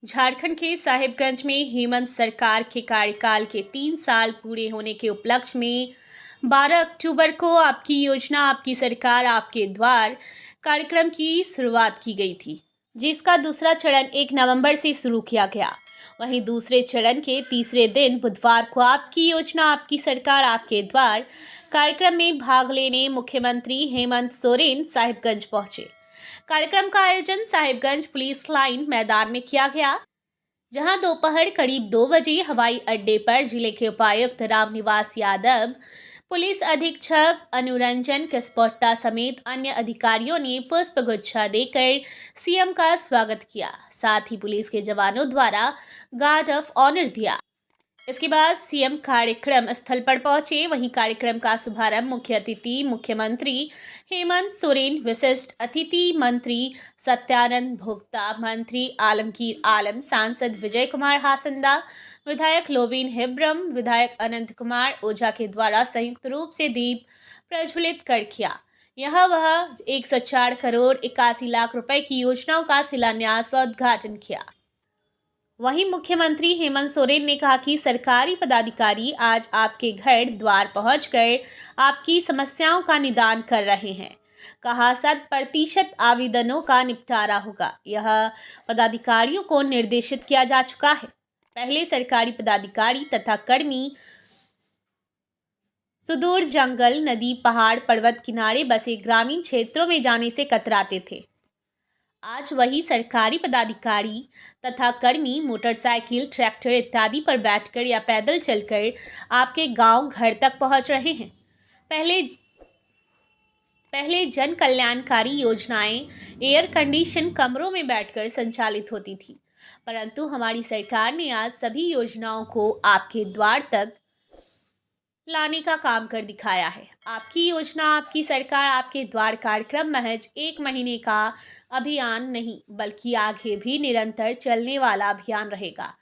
झारखंड के साहिबगंज में हेमंत सरकार के कार्यकाल के 3 साल पूरे होने के उपलक्ष्य में 12 अक्टूबर को आपकी योजना आपकी सरकार आपके द्वार कार्यक्रम की शुरुआत की गई थी, जिसका दूसरा चरण 1 नवंबर से शुरू किया गया। वहीं दूसरे चरण के तीसरे दिन बुधवार को आपकी योजना आपकी सरकार आपके द्वार कार्यक्रम में भाग लेने मुख्यमंत्री हेमंत सोरेन साहिबगंज पहुंचे। कार्यक्रम का आयोजन साहिबगंज पुलिस लाइन मैदान में किया गया, जहां दोपहर करीब 2 बजे हवाई अड्डे पर जिले के उपायुक्त रामनिवास यादव, पुलिस अधीक्षक अनुरंजन किस्पोट्टा समेत अन्य अधिकारियों ने पुष्पगुच्छा देकर सीएम का स्वागत किया। साथ ही पुलिस के जवानों द्वारा गार्ड ऑफ ऑनर दिया। इसके बाद सीएम कार्यक्रम स्थल पर पहुंचे। वहीं कार्यक्रम का शुभारंभ मुख्य अतिथि मुख्यमंत्री हेमंत सोरेन, विशिष्ट अतिथि मंत्री सत्यानंद भोक्ता, मंत्री आलमगीर आलम, सांसद विजय कुमार हासंदा, विधायक लोबीन हेब्रम, विधायक अनंत कुमार ओझा के द्वारा संयुक्त रूप से दीप प्रज्वलित कर किया। वह 104 करोड़ 81 लाख रुपए की योजनाओं का शिलान्यास व उद्घाटन किया। वहीं मुख्यमंत्री हेमंत सोरेन ने कहा कि सरकारी पदाधिकारी आज आपके घर द्वार पहुंचकर आपकी समस्याओं का निदान कर रहे हैं। कहा 100% आवेदनों का निपटारा होगा। यह पदाधिकारियों को निर्देशित किया जा चुका है। पहले सरकारी पदाधिकारी तथा कर्मी सुदूर जंगल, नदी, पहाड़, पर्वत किनारे बसे ग्रामीण क्षेत्रों में जाने से कतराते थे। आज वही सरकारी पदाधिकारी तथा कर्मी मोटरसाइकिल, ट्रैक्टर इत्यादि पर बैठकर या पैदल चलकर आपके गांव घर तक पहुंच रहे हैं। पहले जन कल्याणकारी योजनाएं एयर कंडीशन कमरों में बैठकर संचालित होती थी, परंतु हमारी सरकार ने आज सभी योजनाओं को आपके द्वार तक लाने का काम कर दिखाया है। आपकी योजना आपकी सरकार आपके द्वार कार्यक्रम महज 1 महीने का अभियान नहीं, बल्कि आगे भी निरंतर चलने वाला अभियान रहेगा।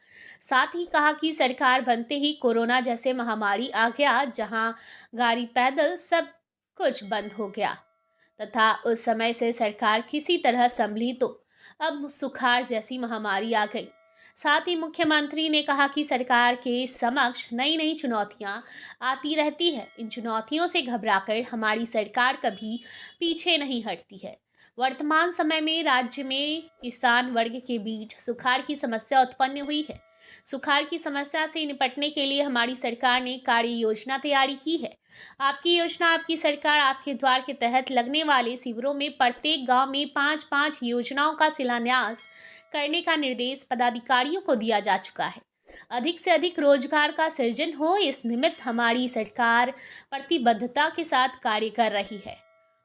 साथ ही कहा कि सरकार बनते ही कोरोना जैसे महामारी आ गया, जहां गाड़ी पैदल सब कुछ बंद हो गया तथा उस समय से सरकार किसी तरह संभली, तो अब सुखाड़ जैसी महामारी आ गई। साथ ही मुख्यमंत्री ने कहा कि सरकार के समक्ष नई नई चुनौतियां आती रहती है। इन चुनौतियों से घबराकर हमारी सरकार कभी पीछे नहीं हटती है। वर्तमान समय में राज्य में किसान वर्ग के बीच सुखाड़ की समस्या उत्पन्न हुई है। सुखाड़ की समस्या से निपटने के लिए हमारी सरकार ने कार्य योजना तैयारी की है। आपकी योजना आपकी सरकार आपके द्वार के तहत लगने वाले शिविरों में प्रत्येक गाँव में 5-5 योजनाओं का शिलान्यास करने का निर्देश पदाधिकारियों को दिया जा चुका है। अधिक से अधिक रोजगार का सृजन हो, इस निमित्त हमारी सरकार प्रतिबद्धता के साथ कार्य कर रही है।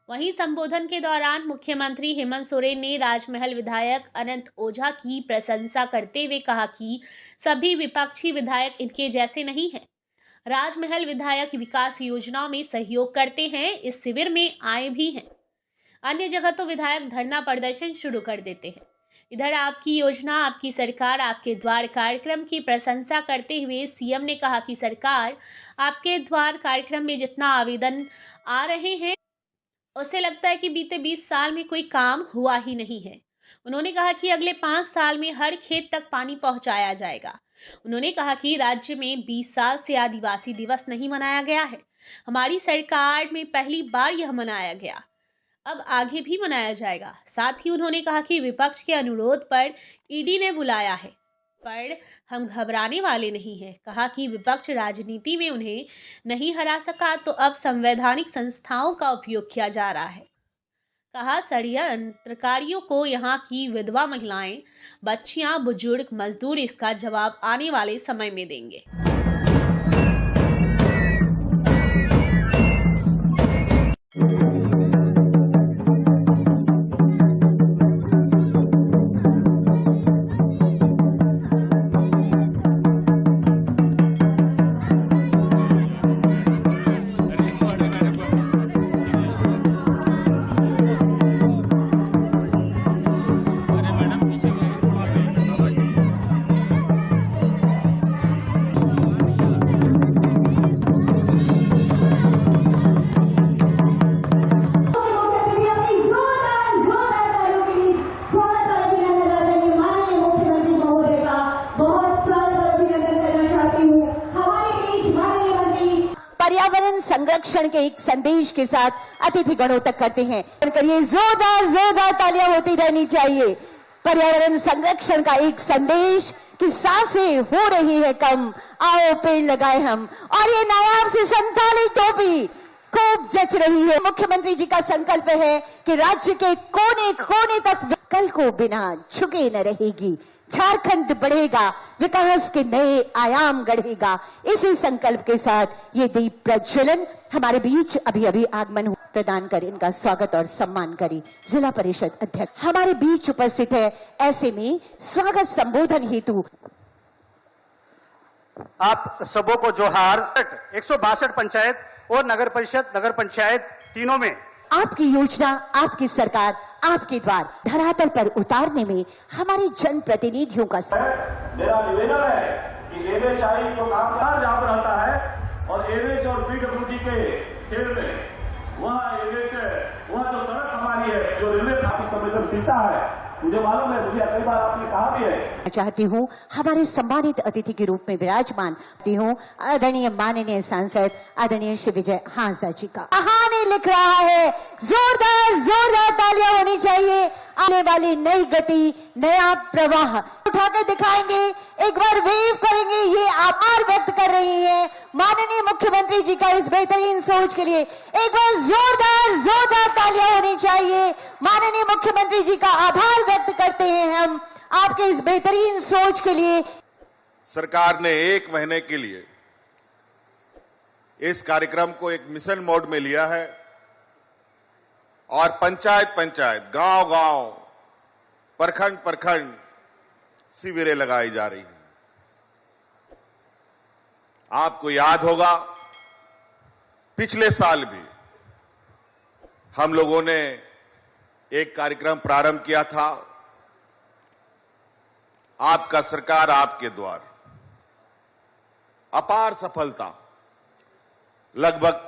वहीं संबोधन के दौरान मुख्यमंत्री हेमंत सोरेन ने राजमहल विधायक अनंत ओझा की प्रशंसा करते हुए कहा कि सभी विपक्षी विधायक इनके जैसे नहीं हैं। राजमहल विधायक विकास योजनाओं में सहयोग करते हैं, इस शिविर में आए भी हैं। अन्य जगह तो विधायक धरना प्रदर्शन शुरू कर देते हैं। इधर आपकी योजना आपकी सरकार आपके द्वार कार्यक्रम की प्रशंसा करते हुए सीएम ने कहा कि सरकार आपके द्वार कार्यक्रम में जितना आवेदन आ रहे हैं, उससे लगता है कि बीते 20 साल में कोई काम हुआ ही नहीं है। उन्होंने कहा कि अगले 5 साल में हर खेत तक पानी पहुंचाया जाएगा। उन्होंने कहा कि राज्य में 20 साल से आदिवासी दिवस नहीं मनाया गया है। हमारी सरकार में पहली बार यह मनाया गया, अब आगे भी मनाया जाएगा। साथ ही उन्होंने कहा कि विपक्ष के अनुरोध पर ईडी ने बुलाया है, पर हम घबराने वाले नहीं हैं। कहा कि विपक्ष राजनीति में उन्हें नहीं हरा सका, तो अब संवैधानिक संस्थाओं का उपयोग किया जा रहा है। कहा षड्यंत्रकारियों को यहाँ की विधवा महिलाएं, बच्चियां, बुजुर्ग, मजदूर इसका जवाब आने वाले समय में देंगे। पर्यावरण संरक्षण के एक संदेश के साथ अतिथि गणों तक करते हैं। करिए जोरदार जोरदार तालियां होती रहनी चाहिए। पर्यावरण संरक्षण का एक संदेश कि सांसें हो रही है कम, आओ पेड़ लगाए हम। और ये नायाब से संताली टोपी खूब जच रही है। मुख्यमंत्री जी का संकल्प है कि राज्य के कोने कोने तक कल को बिना झुके न रहेगी। झारखंड बढ़ेगा, विकास के नए आयाम गढ़ेगा। इसी संकल्प के साथ ये दीप प्रज्वलन हमारे बीच अभी अभी आगमन प्रदान कर इनका स्वागत और सम्मान करें। जिला परिषद अध्यक्ष हमारे बीच उपस्थित है। ऐसे में स्वागत संबोधन हेतु आप सबों को जोहार। 162 पंचायत और नगर परिषद नगर पंचायत तीनों में आपकी योजना, आपकी सरकार, आपके द्वार धरातल पर उतारने में हमारे जनप्रतिनिधियों का मेरा निवेदन है कि एवरेज जो कामगार जहां पर रहता है और एवरेज और पीडब्ल्यूडी के खेल में वहाँ एवरेज है, वहाँ जो सड़क हमारी है, जो रेलवे काफी संवेदनशीलता है, मुझे मालूम है, मुझे कई बार आपने कहा भी है। चाहती हूँ हमारे सम्मानित अतिथि के रूप में विराजमान हूँ आदरणीय माननीय सांसद आदरणीय श्री विजय हांसदा जी का। कहानी लिख रहा है, जोरदार जोरदार तालियां होनी चाहिए। आने वाली नई गति, नया प्रवाह उठाकर दिखाएंगे, एक बार वेव करेंगे। ये आभार व्यक्त कर रही है माननीय मुख्यमंत्री जी का इस बेहतरीन सोच के लिए। एक बार जोरदार जोरदार तालियां होनी चाहिए। माननीय मुख्यमंत्री जी का आभार व्यक्त करते हैं हम आपके इस बेहतरीन सोच के लिए। सरकार ने 1 महीने के लिए इस कार्यक्रम को एक मिशन मोड में लिया है और पंचायत पंचायत, गांव गांव, प्रखंड प्रखंड शिविरें लगाई जा रही हैं। आपको याद होगा पिछले साल भी हम लोगों ने एक कार्यक्रम प्रारंभ किया था, आपका सरकार आपके द्वार। अपार सफलता, लगभग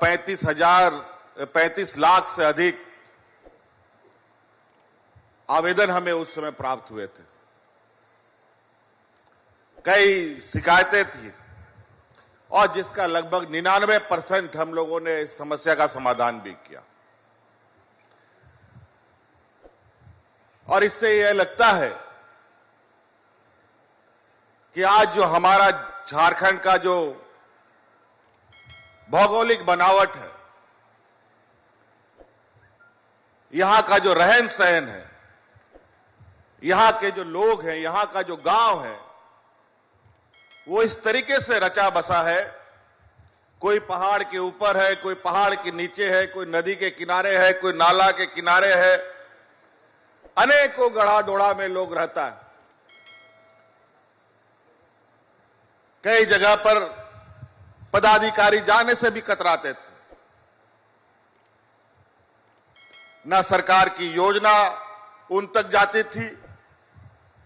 35 लाख से अधिक आवेदन हमें उस समय प्राप्त हुए थे। कई शिकायतें थी और जिसका लगभग 99% हम लोगों ने इस समस्या का समाधान भी किया। और इससे यह लगता है कि आज जो हमारा झारखंड का जो भौगोलिक बनावट है, यहां का जो रहन सहन है, यहां के जो लोग हैं, यहां का जो गांव है, वो इस तरीके से रचा बसा है। कोई पहाड़ के ऊपर है, कोई पहाड़ के नीचे है, कोई नदी के किनारे है, कोई नाला के किनारे है। अनेकों गढ़ा डोड़ा में लोग रहता है। कई जगह पर पदाधिकारी जाने से भी कतराते थे। न सरकार की योजना उन तक जाती थी,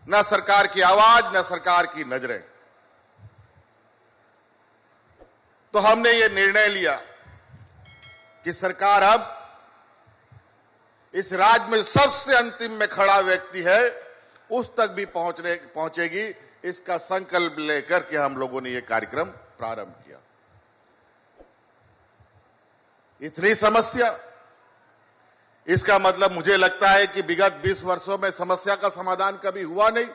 न सरकार की आवाज, न सरकार की नजरें। तो हमने ये निर्णय लिया कि सरकार अब इस राज्य में सबसे अंतिम में खड़ा व्यक्ति है उस तक भी पहुंचेगी। इसका संकल्प लेकर के हम लोगों ने ये कार्यक्रम प्रारंभ किया। इतनी समस्या, इसका मतलब मुझे लगता है कि विगत 20 वर्षों में समस्या का समाधान कभी हुआ नहीं।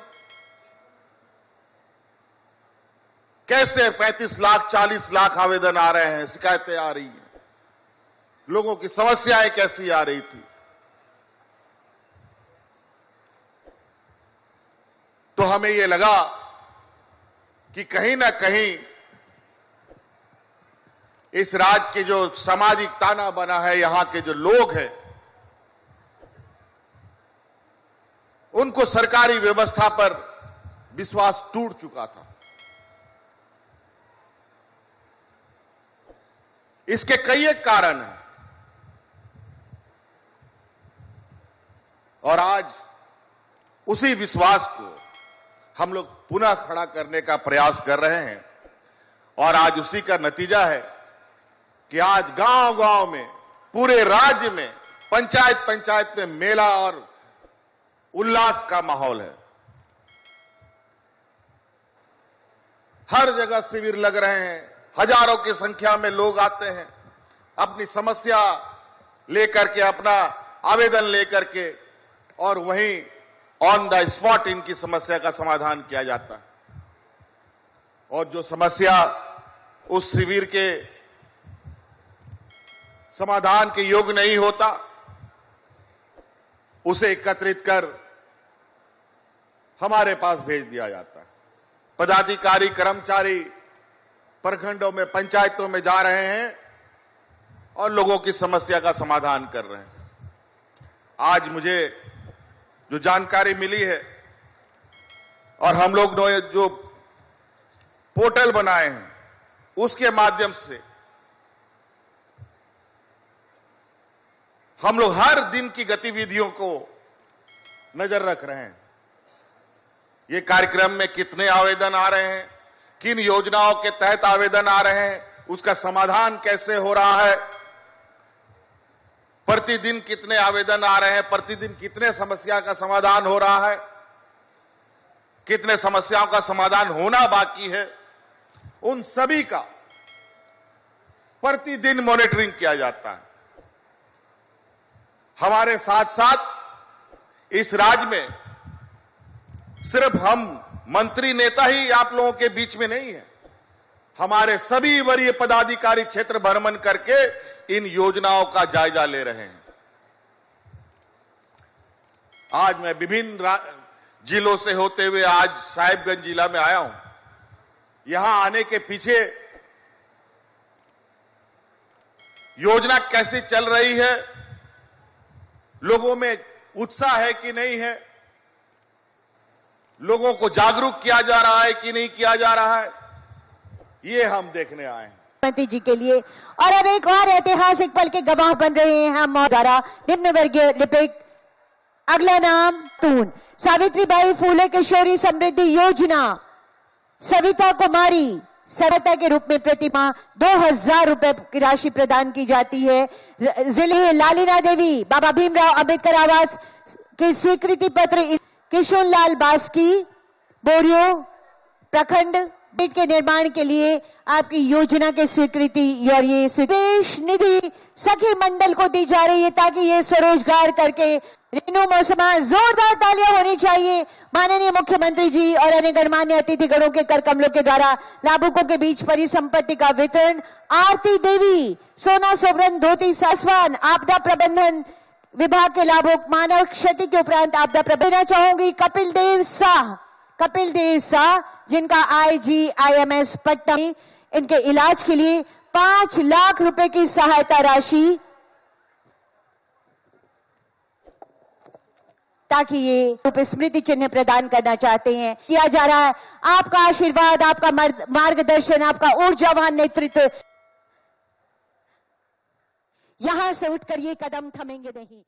कैसे 35 लाख 40 लाख आवेदन आ रहे हैं, शिकायतें आ रही हैं, लोगों की समस्याएं कैसी आ रही थी। तो हमें ये लगा कि कहीं ना कहीं इस राज्य के जो सामाजिक ताना बना है, यहां के जो लोग हैं, उनको सरकारी व्यवस्था पर विश्वास टूट चुका था। इसके कई एक कारण हैं और आज उसी विश्वास को हम लोग पुनः खड़ा करने का प्रयास कर रहे हैं। और आज उसी का नतीजा है कि आज गांव गांव में, पूरे राज्य में, पंचायत पंचायत में मेला और उल्लास का माहौल है। हर जगह शिविर लग रहे हैं, हजारों की संख्या में लोग आते हैं अपनी समस्या लेकर के, अपना आवेदन लेकर के, और वहीं ऑन द स्पॉट इनकी समस्या का समाधान किया जाता है। और जो समस्या उस शिविर के समाधान के योग्य नहीं होता, उसे एकत्रित कर हमारे पास भेज दिया जाता है। पदाधिकारी, कर्मचारी प्रखंडों में, पंचायतों में जा रहे हैं और लोगों की समस्या का समाधान कर रहे हैं। आज मुझे जो जानकारी मिली है, और हम लोग ने जो पोर्टल बनाए हैं उसके माध्यम से हम लोग हर दिन की गतिविधियों को नजर रख रहे हैं। ये कार्यक्रम में कितने आवेदन आ रहे हैं, किन योजनाओं के तहत आवेदन आ रहे हैं, उसका समाधान कैसे हो रहा है, प्रतिदिन कितने आवेदन आ रहे हैं, प्रतिदिन कितने समस्या का समाधान हो रहा है, कितने समस्याओं का समाधान होना बाकी है, उन सभी का प्रतिदिन मॉनिटरिंग किया जाता है। हमारे साथ साथ इस राज्य में सिर्फ हम मंत्री नेता ही आप लोगों के बीच में नहीं है, हमारे सभी वरीय पदाधिकारी क्षेत्र भ्रमण करके इन योजनाओं का जायजा ले रहे हैं। आज मैं विभिन्न जिलों से होते हुए आज साहिबगंज जिला में आया हूं। यहां आने के पीछे योजना कैसी चल रही है, लोगों में उत्साह है कि नहीं है, लोगों को जागरूक किया जा रहा है कि नहीं किया जा रहा है, ये हम देखने आए हैं मुख्यमंत्री जी के लिए। और अब एक और ऐतिहासिक पल के गवाह बन रहे हैं हम द्वारा निम्न वर्गीय लिपिक। अगला नाम तून सावित्रीबाई फूले किशोरी समृद्धि योजना, सविता कुमारी सहायता के रूप में प्रतिमाह 2000 रुपए की राशि प्रदान की जाती है। जिले लालिना देवी बाबा भीमराव अंबेडकर आवास की स्वीकृति पत्र किशोरलाल बास्की बोरियो प्रखंड के निर्माण के लिए आपकी योजना के स्वीकृति और ये विशेष निधि सखी मंडल को दी जा रही है ताकि ये स्वरोजगार करके रेणु मौसमा। जोरदार तालियां होनी चाहिए माननीय मुख्यमंत्री जी और अन्य गणमान्य अतिथिगणों के कर कमलों के द्वारा लाभुकों के बीच परिसंपत्ति का वितरण। आरती देवी सोना सोबरन धोती सासवान आपदा प्रबंधन विभाग के लाभुक मानव क्षति के उपरांत आपदा प्रबंधन चाहूंगी। कपिल देव शाह जिनका IGIMS पट्टा, इनके इलाज के लिए 5 लाख रुपए की सहायता राशि ताकि ये स्मृति चिन्ह प्रदान करना चाहते हैं किया जा रहा है। आपका आशीर्वाद, आपका मार्गदर्शन, आपका ऊर्जावान नेतृत्व, यहां से उठकर ये कदम थमेंगे नहीं।